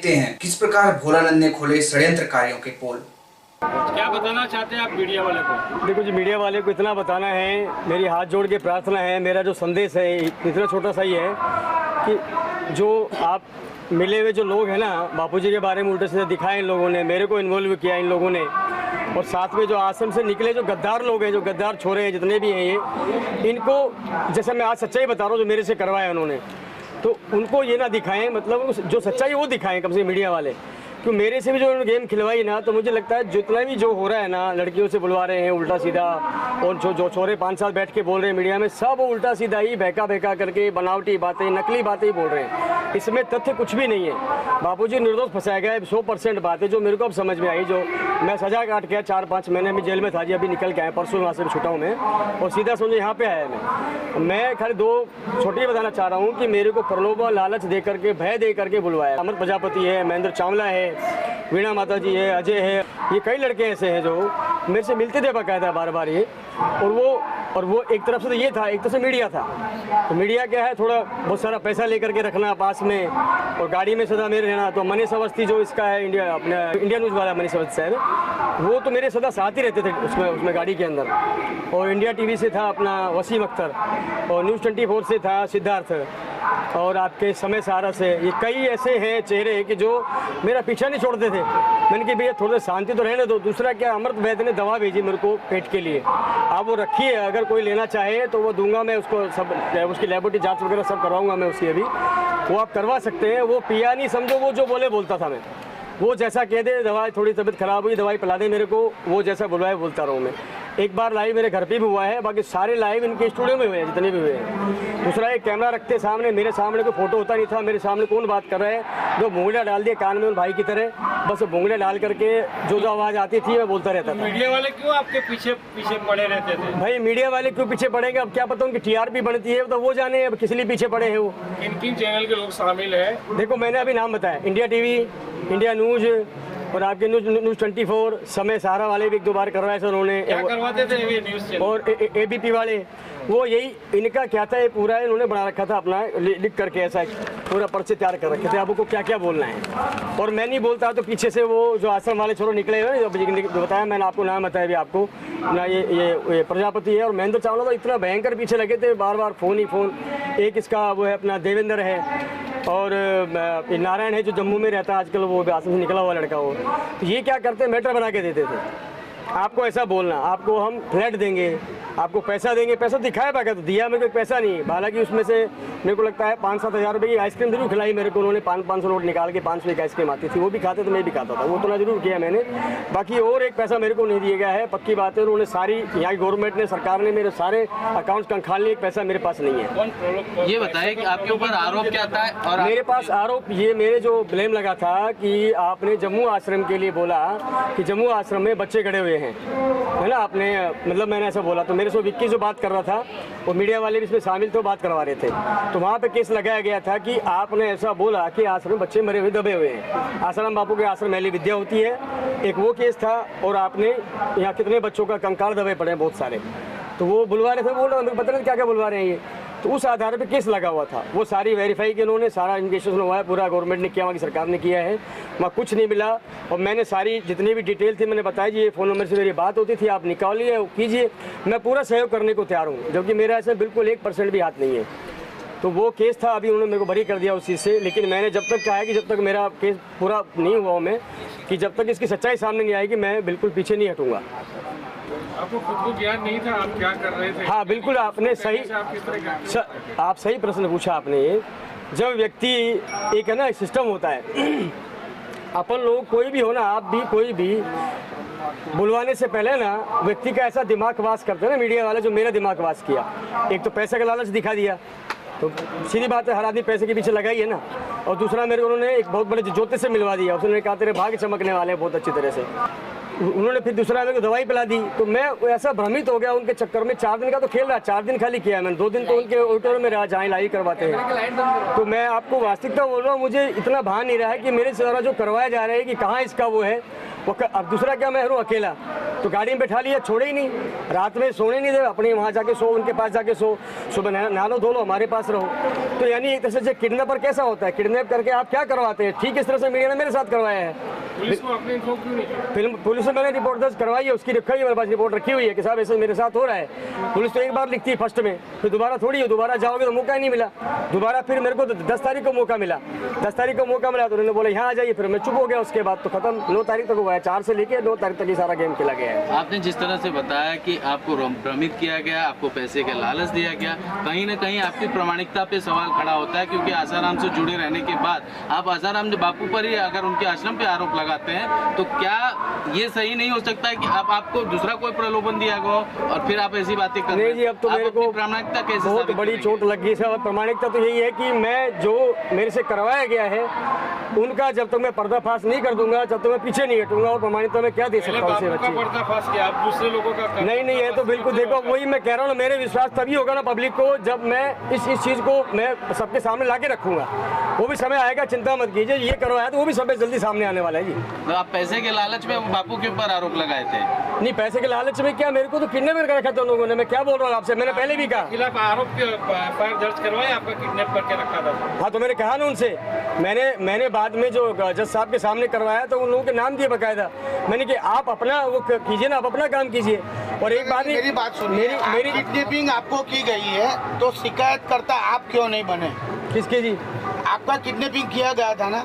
देखते हैं किस प्रकार भोलानंद ने खोले षड्यंत्रकारियों के पोल। क्या बताना चाहते हैं आप मीडिया वाले को? देखो जी, मीडिया वाले को इतना बताना है, मेरी हाथ जोड़ के प्रार्थना है, मेरा जो संदेश है इतना छोटा सा ही है कि जो आप मिले हुए जो लोग हैं ना, बापूजी के बारे में उल्टे सीधे दिखाए इन लोगों ने, मेरे को इन्वॉल्व किया इन लोगों ने, और साथ में जो आश्रम से निकले जो गद्दार लोग हैं, जो गद्दार छोरे हैं जितने भी हैं ये, इनको जैसे मैं आज सच्चाई बता रहा हूँ जो मेरे से करवाया उन्होंने, तो उनको ये ना दिखाएं, मतलब जो सच्चाई वो दिखाएं कम से कम मीडिया वाले। क्योंकि मेरे से भी जो उन्होंने गेम खिलवाई ना, तो मुझे लगता है जितना भी जो हो रहा है ना, लड़कियों से बुलवा रहे हैं उल्टा सीधा, और जो छोरे 5 साल बैठ के बोल रहे हैं मीडिया में, सब उल्टा सीधा ही बहका करके बनावटी बातें, नकली बातें ही बोल रहे हैं। इसमें तथ्य कुछ भी नहीं है। बापूजी निर्दोष फंसाया गया है, 100% बात है जो मेरे को अब समझ में आई। जो मैं सजा काट के 4-5 महीने में जेल में था जी, अभी निकल के आया, परसों वहाँ से छुटा हूँ मैं, और सीधा समझो यहाँ पे आया मैं खाली 2 छोटी बताना चाह रहा हूँ कि मेरे को प्रलोभन लालच दे करके, भय दे करके बुलवाया। अमर प्रजापति है, महेंद्र चावला है, वीणा माता जी है, अजय है, ये कई लड़के ऐसे हैं जो मेरे से मिलते थे बाकायदा बार ये, और वो एक तरफ से तो ये था, एक तरफ से मीडिया था। तो मीडिया क्या है, थोड़ा बहुत सारा पैसा लेकर के रखना पास में, और गाड़ी में सदा मेरे रहना। तो मनीष अवस्थी जो इसका है इंडिया न्यूज़ वाला मनीष अवस्थी साहब, वो तो मेरे सदा साथ ही रहते थे उसमें गाड़ी के अंदर। और इंडिया टीवी से था अपना वसीम अख्तर, और न्यूज़ 24 से था सिद्धार्थ, और आपके समय सारा से, ये कई ऐसे हैं चेहरे कि जो मेरा पीछा नहीं छोड़ते थे। मैंने कि भैया थोड़ा शांति तो रहने दो। दूसरा क्या, अमृत वैद्य ने दवा भेजी मेरे को पेट के लिए, आप वो रखिए, अगर कोई लेना चाहे तो वो दूंगा मैं उसको, सब उसकी लेबोरेटरी जांच वगैरह सब करवाऊंगा मैं उसकी, अभी वो आप करवा सकते हैं। वो पिया नहीं, समझो वो जो बोलता था मैं, वो जैसा कह दे, दवाई थोड़ी तबीयत खराब हुई, दवाई पिला दे मेरे को, वो जैसा बुलवाए बोलता रहूँ मैं। एक बार लाइव मेरे घर पे भी हुआ है, बाकी सारे लाइव इनके स्टूडियो में हुए हैं जितने भी हुए हैं। दूसरा एक कैमरा रखते सामने, मेरे सामने कोई फोटो होता नहीं था, मेरे सामने कौन बात कर रहा है, जो भोंगलियाँ डाल दिए कान में उन भाई की तरह, बस भोंगलियाँ डाल करके जो आवाज़ आती थी मैं बोलता रहता था। मीडिया वाले क्यों आपके पीछे पड़े रहते थे? भाई मीडिया वाले क्यों पीछे पड़ेंगे, अब क्या पता उनकी TRP बनती है तो वो जाने, अब किस लिए पीछे पड़े हैं वो। किन चैनल के लोग शामिल है? देखो मैंने अभी नाम बताया, इंडिया टीवी, इंडिया न्यूज़, और आपके न्यूज़ 24, समय सहारा वाले भी 1-2 बार करवाए सर उन्होंने, क्या करवाते थे ये न्यूज़ चैनल? और ABP वाले, वो यही इनका क्या था, ये पूरा इन्होंने बना रखा था अपना, लिख करके ऐसा पूरा पर्चे तैयार कर रखे थे, आपको क्या क्या बोलना है। और मैं नहीं बोलता तो पीछे से वो जो आश्रम वाले छोरो निकले हुए, जो बताया मैंने आपको, नाम बताया भी आपको ना, ये प्रजापति है और महेंद्र चावला, तो इतना भयंकर पीछे लगे थे, बार फ़ोन ही फ़ोन। एक इसका वो है अपना देवेंद्र है, और नारायण है जो जम्मू में रहता है आजकल, वो आश्रम से निकला हुआ लड़का वो। तो ये क्या करते, मैटर बना के देते थे, आपको ऐसा बोलना, आपको हम फ्लैट देंगे, आपको पैसा देंगे, पैसा दिखाया बाका तो दिया, मेरे को पैसा नहीं। हालांकि उसमें से मेरे को लगता है 5-7 हज़ार रुपये की आइसक्रीम जरूर खिलाई मेरे को उन्होंने, 500 नोट निकाल के 500 की आइसक्रीम आती थी, वो भी खाते तो मैं भी खाता था, वो तो ना जरूर किया मैंने। बाकी और एक पैसा मेरे को नहीं दिया गया है, पक्की बात है। उन्होंने सारी, यहाँ की गवर्नमेंट ने, सरकार ने मेरे सारे अकाउंट्स खंगाल लिए, एक पैसा मेरे पास नहीं है। ये बताएं कि आपके ऊपर आरोप क्या था? और मेरे पास आरोप ये, मेरे जो ब्लेम लगा था कि आपने जम्मू आश्रम के लिए बोला कि जम्मू आश्रम में बच्चे गड़े हुए हैं, है ना, आपने, मतलब मैंने ऐसा बोला। तो मेरे से विक्की जो बात कर रहा था, वो मीडिया वाले भी इसमें शामिल थे, बात करवा रहे थे, तो वहाँ पे केस लगाया गया था कि आपने ऐसा बोला कि आश्रम में बच्चे मरे हुए दबे हुए हैं। आसाराम बापू के आश्रम महली विद्या होती है, एक वो केस था, और आपने यहाँ कितने बच्चों का कंकाल दबे पड़े हैं बहुत सारे, तो वो बुलवा रहे थे, बोल रहे मेरे पता नहीं क्या क्या बुलवा रहे हैं ये। तो उस आधार पे केस लगा हुआ था, वो सारी वेरीफाई की उन्होंने, सारा इन्वेस्टिगेशन हुआ है, पूरा गवर्नमेंट ने किया, वहाँ की सरकार ने किया है, वहाँ कुछ नहीं मिला। और मैंने सारी जितनी भी डिटेल थी मैंने बताई जी, ये फ़ोन नंबर से मेरी बात होती थी, आप निकालिए कीजिए, मैं पूरा सहयोग करने को तैयार हूँ, जबकि मेरा ऐसा बिल्कुल 1% भी हाथ नहीं है। तो वो केस था, अभी उन्होंने मेरे को बरी कर दिया उस चीज़ से, लेकिन मैंने जब तक कहा है कि जब तक मेरा केस पूरा नहीं हुआ मैं, कि जब तक इसकी सच्चाई सामने नहीं आएगी, मैं बिल्कुल पीछे नहीं हटूंगा। आपको खुद को ज्ञान नहीं था आप क्या कर रहे थे? हाँ बिल्कुल, आपने सही, आप सही प्रश्न पूछा आपने। ये जब व्यक्ति, एक है ना सिस्टम होता है, अपन लोग कोई भी हो ना, आप भी कोई भी, बुलवाने से पहले ना व्यक्ति का ऐसा दिमाग वास करते हैं ना मीडिया वाले, जो मेरा दिमाग वास किया। एक तो पैसे का लालच दिखा दिया, तो सीधी बात है, हर आदमी पैसे के पीछे लगा ही है ना। और दूसरा मेरे को उन्होंने एक बहुत बड़े ज्योतिष से मिलवा दिया, उसने कहा तेरे भाग्य चमकने वाले हैं बहुत अच्छी तरह से। उन्होंने फिर दूसरा मेरे को दवाई पिला दी, तो मैं ऐसा भ्रमित हो गया उनके चक्कर में। 4 दिन का तो खेल रहा, 4 दिन खाली किया मैंने, 2 दिन तो उनके ऑडिटोरियम में रहा जहाँ इलाज करवाते हैं। तो मैं आपको वास्तविकता बोल रहा हूँ, मुझे इतना भान नहीं रहा है कि मेरे द्वारा जो करवाया जा रहा है कि कहाँ इसका वो है। अब दूसरा क्या, मैं हूँ अकेला, तो गाड़ी में बैठा लिया, छोड़े ही नहीं, रात में सोने नहीं दे, अपने वहाँ जाके सो, उनके पास जाके सो, सुबह नहा लो धो लो, हमारे पास रहो। तो यानी एक तरह से किडनैपर कैसा होता है, किडनैप करके आप क्या करवाते हैं, ठीक इस तरह से मीडिया ने मेरे साथ करवाया है। पुलिस को अपने इन्फॉर्म क्यों नहीं किया? फिल्म पुलिस में मैंने रिपोर्ट दर्ज करवाई है, उसकी रखी है मेरे पास, रिपोर्ट रखी हुई है कि साहब ऐसे मेरे साथ हो रहा है। पुलिस तो एक बार लिखती है फर्स्ट में, फिर दोबारा थोड़ी है, दोबारा जाओगे तो मौका ही नहीं मिला। दोबारा फिर मेरे को 10 तारीख को मौका मिला, 10 तारीख को मौका मिला तो उन्होंने बोला यहाँ आ जाइए, फिर मैं चुप हो गया। उसके बाद तो खत्म, 9 तारीख तक हुआ है, 4 से लेके 9 तारीख तक ये सारा गेम खेला गया है। आपने जिस तरह से बताया कि आपको भ्रमित किया गया, आपको पैसे का लालच दिया गया, कहीं ना कहीं आपकी प्रामाणिकता पे सवाल खड़ा होता है, क्योंकि आसाराम से जुड़े रहने के बाद आप आसाराम बापू पर ही अगर उनके आश्रम पे आरोप लगाते हैं, तो क्या ये सही नहीं हो सकता है कि आपको दूसरा कोई प्रलोभन दिया गया और फिर आप ऐसी बातें कर रहे हैं? नहीं जी, अब तो मेरे को प्रामाणिकता कैसे बहुत बड़ी चोट लग गई है। प्रामाणिकता तो यही है कि मैं जो मेरे से करवाया गया है उनका जब तक मैं पर्दाफाश नहीं कर दूंगा, जब तक मैं पीछे नहीं हटूंगा, और प्रामाणिकता में क्या दे सकता हूँ बच्चे पर्दाफाश किया, आप दूसरे लोगों का नहीं है तो बिल्कुल देखो, वही मैं कह रहा हूँ, मेरे विश्वास तभी होगा ना पब्लिक को जब मैं इस चीज़ को मैं सबके सामने ला के रखूंगा। वो भी समय आएगा, चिंता मत कीजिए, ये करवाया तो वो भी समय जल्दी सामने आने वाला है जी। तो आप पैसे के लालच में बापू के ऊपर आरोप लगाए थे? नहीं, पैसे के लालच में क्या, मेरे को तो किडनैप कर रखा था उन लोगों ने। मैं क्या बोल रहा हूँ आपसे, मैंने पहले भी कहा खिलाफ आरोप एफआईआर दर्ज करवाए, आपका किडनैप करके रखा था। हाँ, तो मैंने कहा ना उनसे, मैंने बाद में जो जज साहब के सामने करवाया तो उन लोगों के नाम दिए बकायदा। मैंने कि आप अपना वो कीजिए ना, आप अपना काम कीजिए। और एक बात, मेरी बात सुनिए, मेरी किडनैपिंग आपको की गई है तो शिकायतकर्ता आप क्यों नहीं बने? किसके जी? आपका किडनैपिंग किया गया था ना,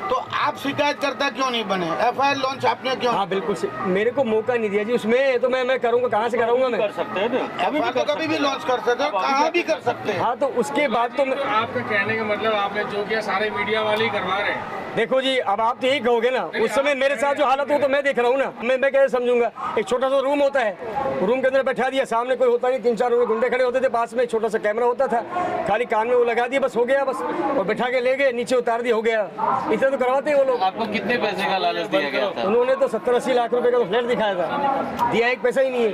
तो आप शिकायतकर्ता क्यों नहीं बने? एफआईआर लॉन्च आपने क्यों? हाँ बिल्कुल, मेरे को मौका नहीं दिया जी उसमें, तो मैं करूँगा, कहाँ से कराऊंगा मैं? कर सकते हैं एफआईआर तो कभी भी लॉन्च कर सकते हो, कहाँ भी कर सकते हैं। हाँ, तो उसके बाद तो मैं, आपका कहने का मतलब आपने जो किया सारे मीडिया वाले ही करवा रहे हैं। देखो जी, अब आप तो यही कहोगे ना, उस समय मेरे साथ जो हालत हो तो मैं देख रहा हूँ ना, मैं कैसे समझूंगा? एक छोटा सा रूम होता है, रूम के अंदर बैठा दिया, सामने कोई होता नहीं, 3-4 गुंडे खड़े होते थे, पास में छोटा सा कैमरा होता था, खाली कान में वो लगा दिया, बस हो गया, बस, और बैठा के ले गए, नीचे उतार दिया, हो गया। इतना तो करवाते हैं वो लोग। आपको कितने पैसे का लालच दिया गया था? उन्होंने तो 70-80 लाख रुपए का तो फ्लैट दिखाया था, दिया एक पैसा ही नहीं है।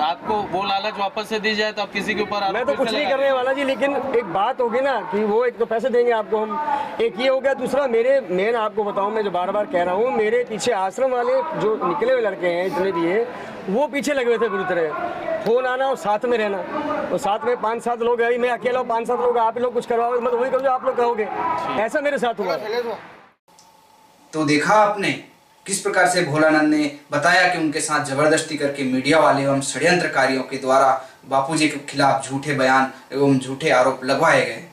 आपको वो लालच वापस से दी जाए तो आप किसी के ऊपर मैं तो कुछ नहीं करने वाला जी, लेकिन एक बात होगी ना कि वो एक तो पैसे देंगे आपको हम, एक ये हो गया। दूसरा, मैं आपको बताऊं, मैं जो बार बार कह रहा हूँ, मेरे पीछे आश्रम वाले जो निकले हुए लड़के हैं जितने भी है, वो पीछे लगे हुए थे बुरी तरह। फोन आना और साथ में रहना, और साथ में 5-7 लोग है, मैं अकेला हूँ, 5-7 लोग, आप लोग कुछ करवाओगे मतलब वही करो जो आप लोग कहोगे, ऐसा मेरे साथ हुआ। तो देखा आपने किस प्रकार से भोलानंद ने बताया कि उनके साथ जबरदस्ती करके मीडिया वाले एवं षड्यंत्रकारियों के द्वारा बापूजी के खिलाफ झूठे बयान एवं झूठे आरोप लगवाए गए।